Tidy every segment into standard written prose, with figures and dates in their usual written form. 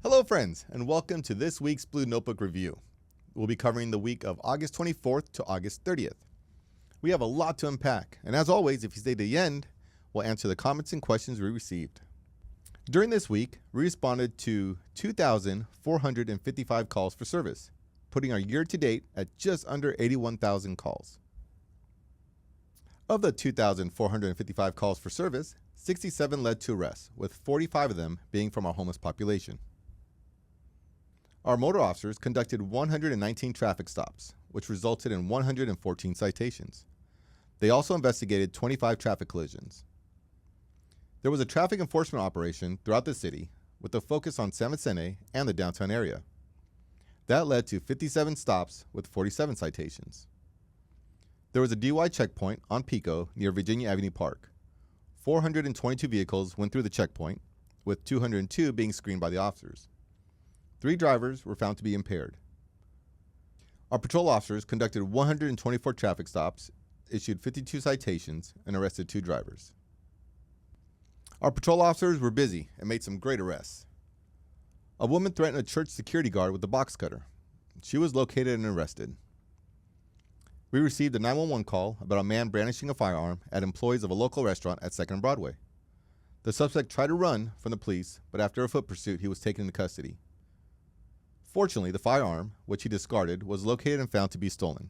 Hello friends, and welcome to this week's Blue Notebook Review. We'll be covering the week of August 24th to August 30th. We have a lot to unpack, and as always, if you stay to the end, we'll answer the comments and questions we received. During this week, we responded to 2,455 calls for service, putting our year-to-date at just under 81,000 calls. Of the 2,455 calls for service, 67 led to arrests, with 45 of them being from our homeless population. Our motor officers conducted 119 traffic stops, which resulted in 114 citations. They also investigated 25 traffic collisions. There was a traffic enforcement operation throughout the city with a focus on San Vicente and the downtown area. That led to 57 stops with 47 citations. There was a DUI checkpoint on Pico near Virginia Avenue Park. 422 vehicles went through the checkpoint, with 202 being screened by the officers. 3 drivers were found to be impaired. Our patrol officers conducted 124 traffic stops, issued 52 citations, and arrested 2 drivers. Our patrol officers were busy and made some great arrests. A woman threatened a church security guard with a box cutter. She was located and arrested. We received a 911 call about a man brandishing a firearm at employees of a local restaurant at 2nd and Broadway. The suspect tried to run from the police, but after a foot pursuit, he was taken into custody. Fortunately, the firearm, which he discarded, was located and found to be stolen.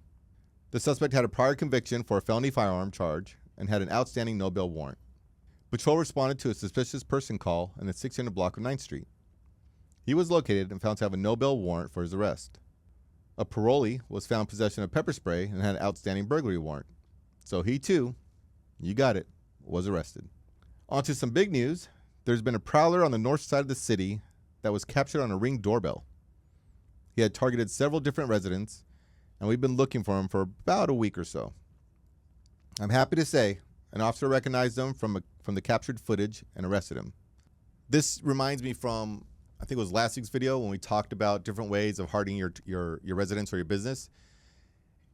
The suspect had a prior conviction for a felony firearm charge and had an outstanding no-bail warrant. Patrol responded to a suspicious person call in the 600 block of 9th Street. He was located and found to have a no-bail warrant for his arrest. A parolee was found in possession of pepper spray and had an outstanding burglary warrant. So he too, you got it, was arrested. On to some big news. There's been a prowler on the north side of the city that was captured on a Ring doorbell. He had targeted several different residents, and we've been looking for him for about a week or so. I'm happy to say an officer recognized him from the captured footage and arrested him. This reminds me from, I think it was last week's video when we talked about different ways of hardening your residence or your business.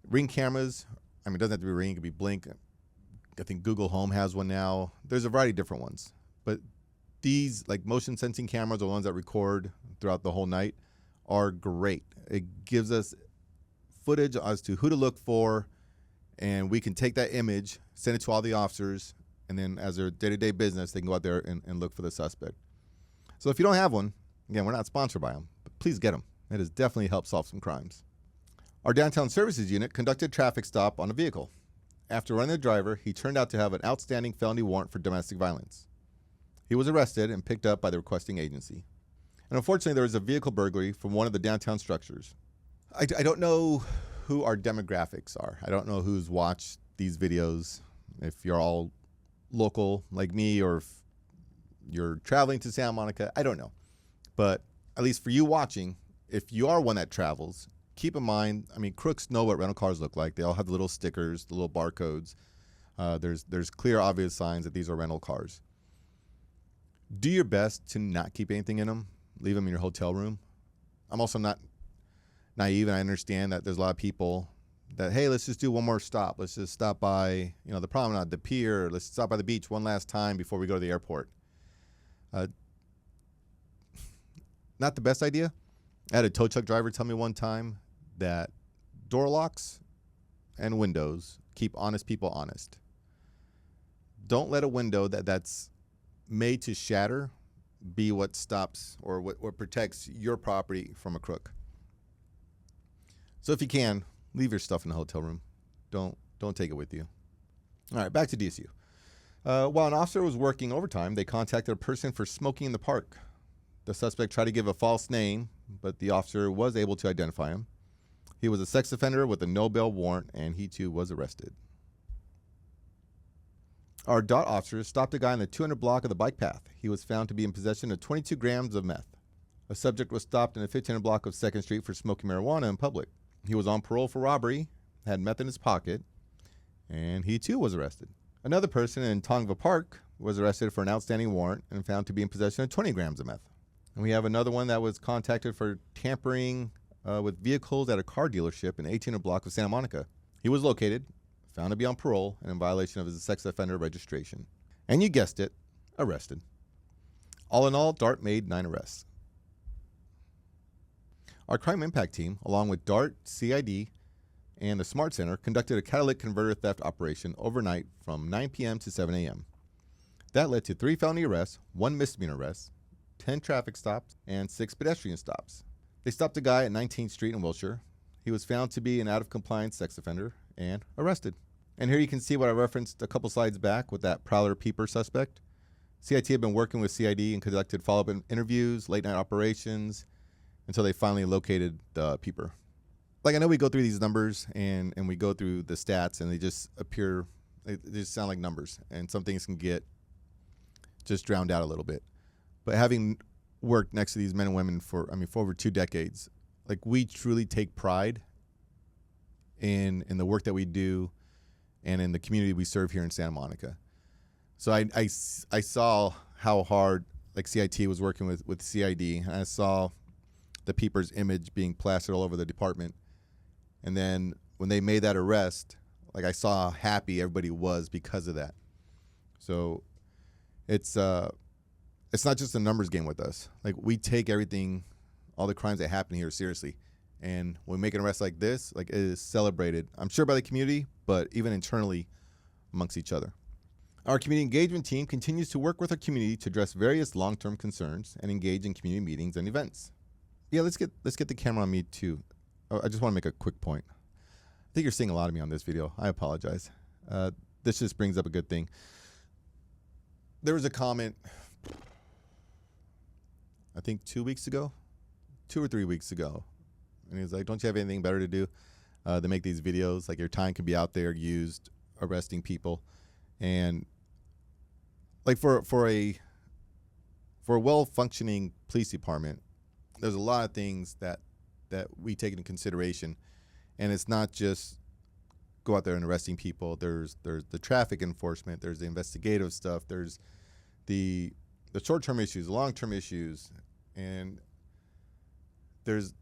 Ring cameras, I mean, it doesn't have to be Ring, it could be Blink. I think Google Home has one now. There's a variety of different ones. But these, like motion sensing cameras, are the ones that record throughout the whole night, are great. It gives us footage as to who to look for, and we can take that image, send it to all the officers, and then as their day-to-day business, they can go out there and look for the suspect. So if you don't have one, again, we're not sponsored by them, but please get them. It has definitely helped solve some crimes. Our downtown services unit conducted a traffic stop on a vehicle. After running the driver, he turned out to have an outstanding felony warrant for domestic violence. He was arrested and picked up by the requesting agency. And unfortunately, there was a vehicle burglary from one of the downtown structures. I don't know who our demographics are. I don't know who's watched these videos, if you're all local like me or if you're traveling to Santa Monica. I don't know. But at least for you watching, if you are one that travels, keep in mind, I mean, crooks know what rental cars look like. They all have the little stickers, the little barcodes. There's clear, obvious signs that these are rental cars. Do your best to not keep anything in them. Leave them in your hotel room. I'm also not naive, and I understand that there's a lot of people that, hey, let's just do one more stop. Let's just stop by, the promenade, the pier. Let's stop by the beach one last time before we go to the airport. Not the best idea. I had a tow truck driver tell me one time that door locks and windows keep honest people honest. Don't let a window that's made to shatter be what stops or what protects your property from a crook. So if you can, leave your stuff in the hotel room. Don't take it with you. All right, back to DSU. While an officer was working overtime, they contacted a person for smoking in the park. The suspect tried to give a false name, but the officer was able to identify him. He was a sex offender with a no-bail warrant, and he too was arrested. Our DOT officers stopped a guy on the 200 block of the bike path. He was found to be in possession of 22 grams of meth. A subject was stopped in the 1500 block of 2nd Street for smoking marijuana in public. He was on parole for robbery, had meth in his pocket, and he too was arrested. Another person in Tongva Park was arrested for an outstanding warrant and found to be in possession of 20 grams of meth. And we have another one that was contacted for tampering with vehicles at a car dealership in 1800 block of Santa Monica. He was located, found to be on parole, and in violation of his sex offender registration. And you guessed it, arrested. All in all, DART made 9 arrests. Our crime impact team, along with DART, CID, and the Smart Center, conducted a catalytic converter theft operation overnight from 9 p.m. to 7 a.m. That led to 3 felony arrests, 1 misdemeanor arrest, 10 traffic stops, and 6 pedestrian stops. They stopped a guy at 19th Street in Wilshire. He was found to be an out-of-compliance sex offender and arrested. And here you can see what I referenced a couple slides back with that prowler peeper suspect. CIT had been working with CID and conducted follow-up interviews, late-night operations, until they finally located the peeper. Like, I know we go through these numbers and we go through the stats and they just appear, they just sound like numbers, and some things can get just drowned out a little bit. But having worked next to these men and women for over 2 decades, like, we truly take pride in the work that we do and in the community we serve here in Santa Monica. So I saw how hard, like, CIT was working with CID, and I saw the peeper's image being plastered all over the department. And then when they made that arrest, like, I saw how happy everybody was because of that. So it's not just a numbers game with us. Like, we take everything, all the crimes that happen here, seriously. And when we make an arrest like this, like, it is celebrated, I'm sure, by the community, but even internally amongst each other. Our community engagement team continues to work with our community to address various long-term concerns and engage in community meetings and events. Yeah, let's get the camera on me too. I just want to make a quick point. I think you're seeing a lot of me on this video. I apologize. This just brings up a good thing. There was a comment, I think 2 weeks ago, 2 or 3 weeks ago. And he was like, don't you have anything better to do than make these videos? Like, your time can be out there used arresting people. And like, for a well-functioning police department, there's a lot of things that we take into consideration. And it's not just go out there and arresting people. There's the traffic enforcement, there's the investigative stuff, there's the short-term issues, long-term issues, and there's,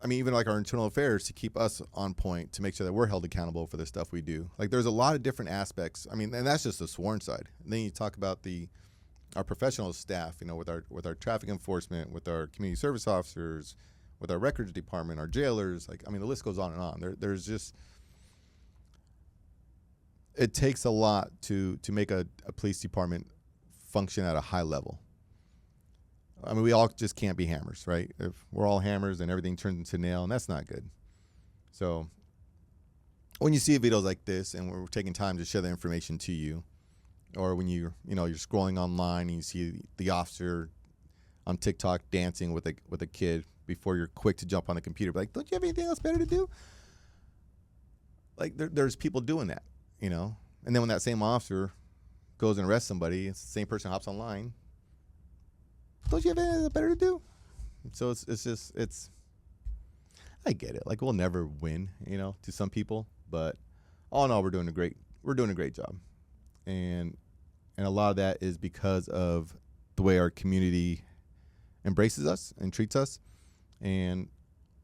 even like our internal affairs to keep us on point, to make sure that we're held accountable for the stuff we do. Like, there's a lot of different aspects. And that's just the sworn side. And then you talk about our professional staff, with our traffic enforcement, with our community service officers, with our records department, our jailers. Like, the list goes on and on. There's just, it takes a lot to make a police department function at a high level. We all just can't be hammers, right? If we're all hammers, then everything turns into nail, and that's not good. So when you see videos like this and we're taking time to share the information to you, or when you're scrolling online and you see the officer on TikTok dancing with a kid before you're quick to jump on the computer, like, don't you have anything else better to do? Like, there's people doing that, And then when that same officer goes and arrests somebody, it's the same person hops online. Don't you have anything better to do? So it's I get it. Like, we'll never win, to some people, but all in all, we're doing a great job. And a lot of that is because of the way our community embraces us and treats us, and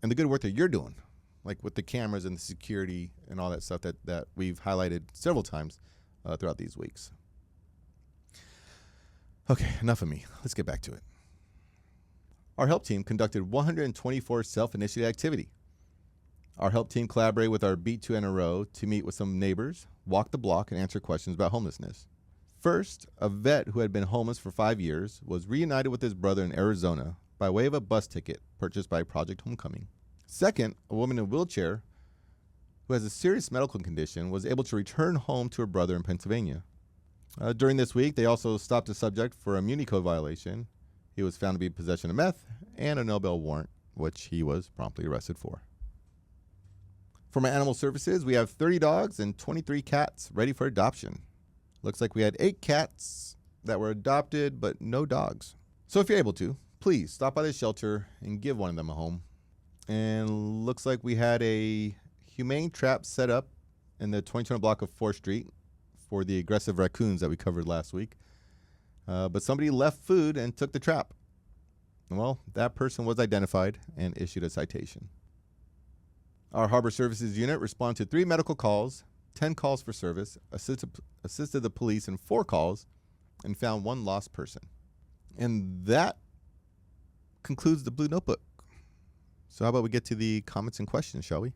the good work that you're doing, like with the cameras and the security and all that stuff that we've highlighted several times throughout these weeks. Okay, enough of me. Let's get back to it. Our help team conducted 124 self-initiated activity. Our help team collaborated with our Beat 2 NRO to meet with some neighbors, walk the block, and answer questions about homelessness. First, a vet who had been homeless for 5 years was reunited with his brother in Arizona by way of a bus ticket purchased by Project Homecoming. Second, a woman in a wheelchair who has a serious medical condition was able to return home to her brother in Pennsylvania. During this week, they also stopped a subject for a Muni Code violation. He was found to be in possession of meth and a no-bail warrant, which he was promptly arrested for. For my animal services, we have 30 dogs and 23 cats ready for adoption. Looks like we had 8 cats that were adopted, but no dogs. So if you're able to, please stop by the shelter and give one of them a home. And looks like we had a humane trap set up in the 2200 block of 4th Street for the aggressive raccoons that we covered last week. But somebody left food and took the trap. Well, that person was identified and issued a citation. Our Harbor Services unit responded to 3 medical calls, 10 calls for service, assisted the police in 4 calls, and found 1 lost person. And that concludes the Blue Notebook. So how about we get to the comments and questions, shall we?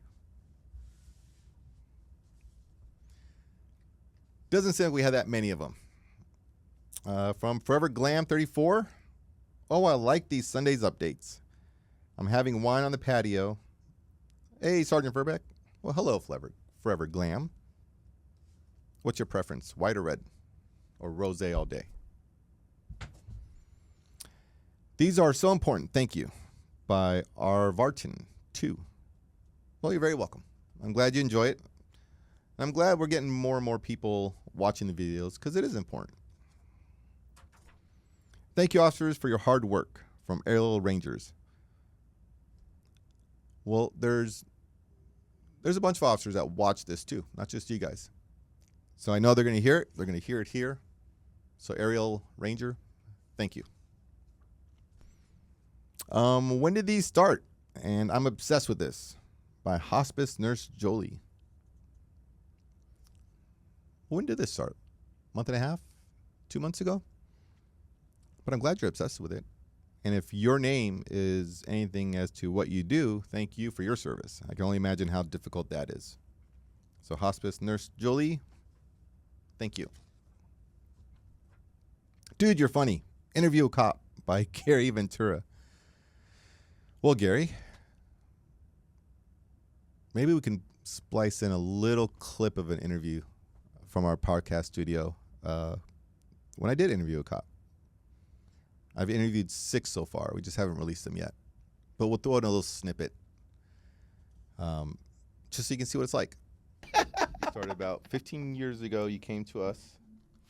Doesn't seem like we have that many of them. From Forever Glam 34. Oh, I like these Sundays updates. I'm having wine on the patio. Hey, Sergeant Verbeck. Well, hello, Forever Glam. What's your preference, white or red? Or rosé all day? These are so important. Thank you. By R. Vartan 2. Well, you're very welcome. I'm glad you enjoy it. I'm glad we're getting more and more people watching the videos because it is important. Thank you, officers, for your hard work. From Aerial Rangers. Well, there's a bunch of officers that watch this too, not just you guys. So I know they're going to hear it. They're going to hear it here. So Aerial Ranger, thank you. When did these start? And I'm obsessed with this. By Hospice Nurse Jolie. When did this start? Month and a half? 2 months ago? But I'm glad you're obsessed with it. And if your name is anything as to what you do, thank you for your service. I can only imagine how difficult that is. So Hospice Nurse Jolie, thank you. Dude, you're funny. Interview a Cop by Gary Ventura. Well, Gary, maybe we can splice in a little clip of an interview from our podcast studio when I did interview a cop. I've interviewed 6 so far. We just haven't released them yet. But we'll throw in a little snippet just so you can see what it's like. Started about 15 years ago. You came to us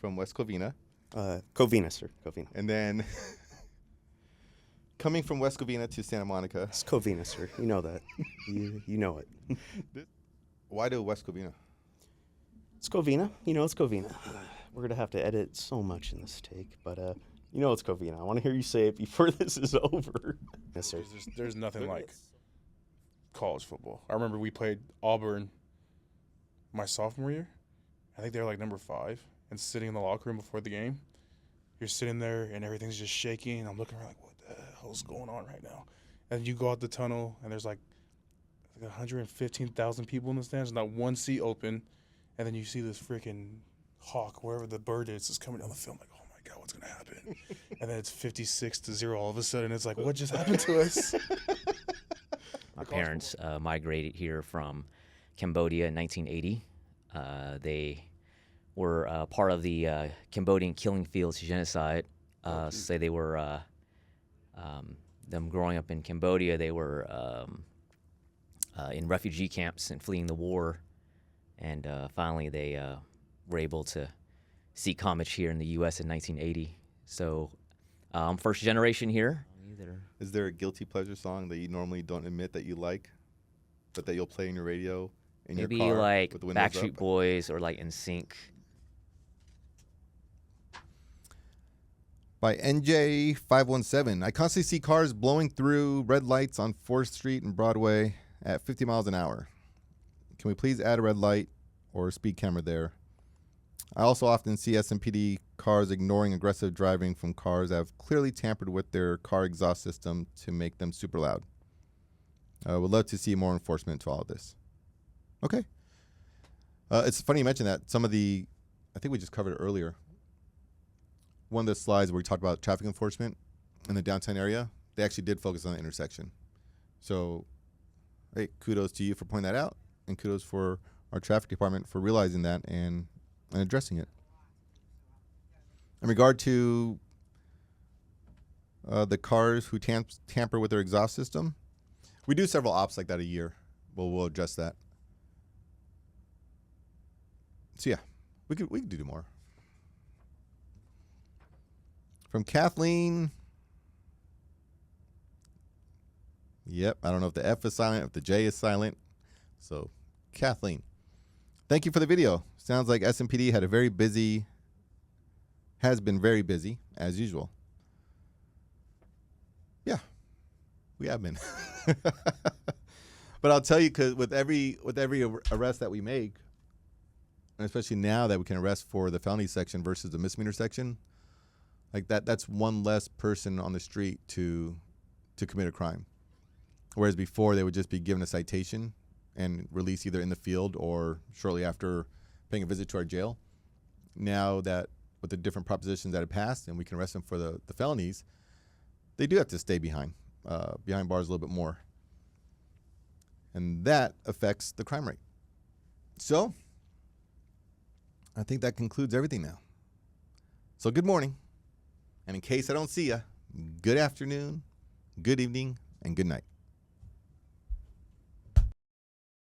from West Covina. Covina, sir. Covina. And then coming from West Covina to Santa Monica. It's Covina, sir. You know that. you know it. Why do West Covina? It's Covina. You know it's Covina. We're going to have to edit so much in this take, but you know it's Covina. I want to hear you say it before this is over. Yes, sir. There's nothing like college football. I remember we played Auburn my sophomore year. I think they were like number 5, and sitting in the locker room before the game. You're sitting there, and everything's just shaking, and I'm looking around like, what the hell's going on right now? And you go out the tunnel, and there's like 115,000 people in the stands, not one seat open, and then you see this freaking hawk, wherever the bird is coming down the field. I'm like, oh my God, what's going to happen? And then it's 56-0 all of a sudden. It's like, what just happened to us? My parents migrated here from Cambodia in 1980. They were part of the Cambodian killing fields genocide. So they were, them growing up in Cambodia, they were in refugee camps and fleeing the war. And finally they were able to seek homage here in the U.S. in 1980. So I'm first generation here. Is there a guilty pleasure song that you normally don't admit that you like, but that you'll play in your radio in Maybe your car like with the windows Backstreet up? Boys or like NSYNC. By NJ517. I constantly see cars blowing through red lights on 4th Street and Broadway at 50 miles an hour. Can we please add a red light or a speed camera there? I also often see SMPD cars ignoring aggressive driving from cars that have clearly tampered with their car exhaust system to make them super loud. Would love to see more enforcement to all of this. Okay. It's funny you mentioned that. Some of the, I think we just covered it earlier. One of the slides where we talked about traffic enforcement in the downtown area, they actually did focus on the intersection. So, hey, kudos to you for pointing that out, and kudos for our traffic department for realizing that and addressing it. In regard to the cars who tamper with their exhaust system, we do several ops like that a year. We'll address that. So yeah, we could do more. From Kathleen. Yep, I don't know if the F is silent, if the J is silent. So, Kathleen, thank you for the video. Sounds like SMPD has been very busy, as usual. Yeah, we have been. But I'll tell you, because with every arrest that we make, and especially now that we can arrest for the felony section versus the misdemeanor section, like that's one less person on the street to commit a crime. Whereas before, they would just be given a citation and released either in the field or shortly after paying a visit to our jail. Now that with the different propositions that have passed and we can arrest them for the felonies, they do have to stay behind bars a little bit more. And that affects the crime rate. So I think that concludes everything now. So good morning. And in case I don't see you, good afternoon, good evening, and good night.